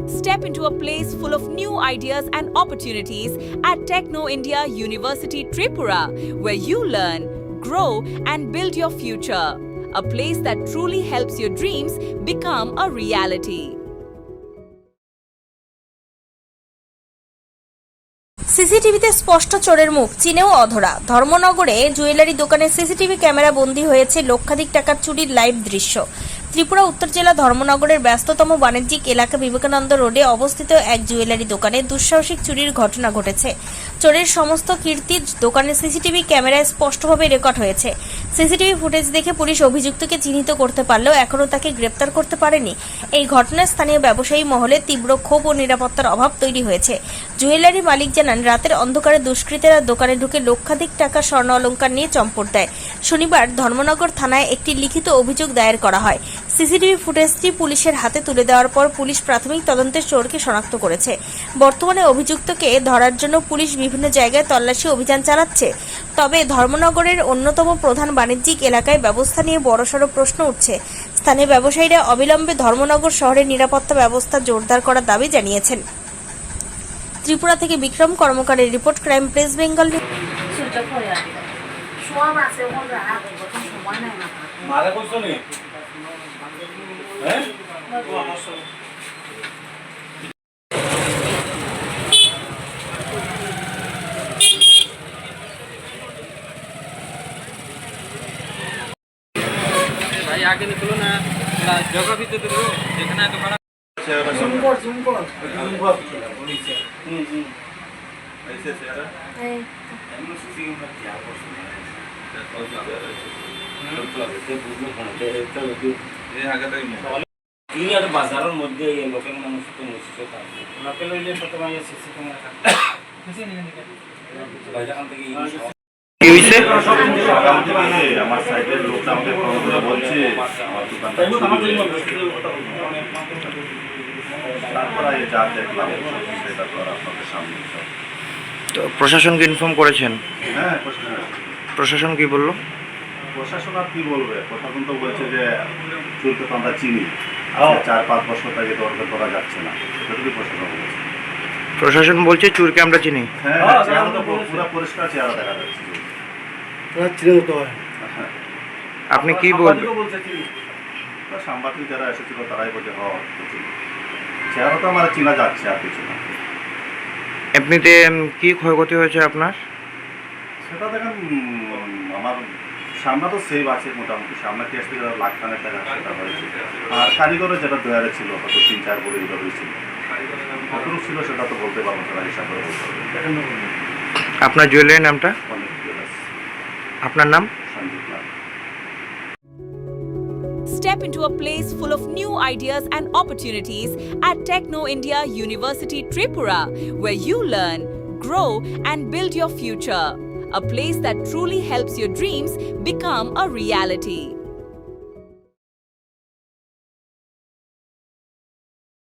Step into a place full of new ideas and opportunities at Techno India University Tripura, where you learn, grow, and build your future. A place that truly helps your dreams become a reality. সিসিটিভিতে স্পষ্ট চোরের মুখ, চিনেও অধরা। ধর্মনগরে jewellery দোকানে CCTV camera বন্দী হয়েছে লক্ষাধিক টাকার চুরির লাইভ দৃশ্য। ত্রিপুরা উত্তর জেলা ধর্মনগরের ব্যস্ততম বাণিজ্যিক এলাকা বিবেকানন্দ রোডে অবস্থিত এক জুয়েলারি দোকানে দুঃসাহসিক চুরির ঘটনা ঘটেছে। চোরের সমস্ত কীর্তি দোকানের সিসিটিভি ক্যামেরায় স্পষ্টভাবে রেকর্ড হয়েছে। সিসিটিভি ফুটেজ দেখে পুলিশ অভিযুক্তকে চিহ্নিত করতে পারলেও এখনও তাকে গ্রেপ্তার করতে পারেনি। এই ঘটনায় স্থানীয় ব্যবসায়ী মহলে তীব্র ক্ষোভ ও নিরাপত্তার অভাব তৈরি হয়েছে। জুয়েলারি মালিক জানান, রাতের অন্ধকারে দুষ্কৃতীরা দোকানে ঢুকে লক্ষাধিক টাকা স্বর্ণ অলংকার নিয়ে চম্পট দেয়। শনিবার ধর্মনগর থানায় একটি লিখিত অভিযোগ দায়ের করা হয়। সিসিটিভি ফুটেজটি পুলিশের হাতে তুলে দেওয়ার পর পুলিশ প্রাথমিক তদন্তে চোরকে শনাক্ত করেছে। বর্তমানে অভিযুক্তকে ধরার জন্য পুলিশ বিভিন্ন জায়গায় তল্লাশি অভিযান চালাচ্ছে। তবে ধর্মনগরের অন্যতম প্রধান বাণিজ্যিক এলাকায় ব্যবস্থা নিয়ে বড়সড় প্রশ্ন উঠছে। স্থানীয় ব্যবসায়ীরা অবিলম্বে ধর্মনগর শহরের নিরাপত্তা ব্যবস্থা জোরদার করার দাবি জানিয়েছেন। ত্রিপুরা থেকে বিক্রম কর্মকারের রিপোর্ট, ক্রাইম প্রেস বেঙ্গল। भाई आगे निकलो ना, जगह भी तो दो, देखना है तुम्हारा। ऐसे चेहरा বাজারের মধ্যে লোকের মানুষ তো নিশ্চয় থাকবে। লোকেল হইলে প্রথমে সিসি ক্যামেরা আমার সাইডের লোকটা আমাকে ফোন করে বলছে আমার দোকানটা তারপরে যা দেখলাম সেটা তো আপনাদের সামনে। তো প্রশাসনকে ইনফর্ম করেছেন? হ্যাঁ, প্রশাসন কি বললো? প্রশাসন আর কি বলবে, প্রশাসন তো বলছে যে চুরকে তো আমরা চিনি, 4-5 বছর থেকে দরকার করা যাচ্ছে না, সেটুকুই প্রশাসন বলছে। প্রশাসন বলছে চুরকে আমরা চিনি। হ্যাঁ, চেহারা তো পুরো পরিষ্কার চেহারা দেখা যাচ্ছে। আপনি কি বলবেন? সাংবাদিক যারা এসেছিল তারাই বলছে চেহারা তো আমার চেনা যাচ্ছে, আর কিছু না। এমনিতে কি ক্ষয়ক্ষতি হয়েছে আপনার? সেটা দেখেন, আমার সামনে তো সেভ আছে মোটামুটি, সামনে টেস্ট থেকে লাখ-খানেক টাকা সেটা হয়েছে। আর কারিগরও যেটা দয়ারে ছিল হয়তো 3-4 বলে এইভাবেই ছিল, কতটুকু ছিল সেটা তো বলতে পারবো, সেটা হিসাব করে বলতে হবে। আপনার জুয়েলারির নামটা? অনেক আপনার নাম? সঞ্জিত লাল। Step into a place full of new ideas and opportunities at Techno India University Tripura, where you learn, grow, and build your future. A place that truly helps your dreams become a reality.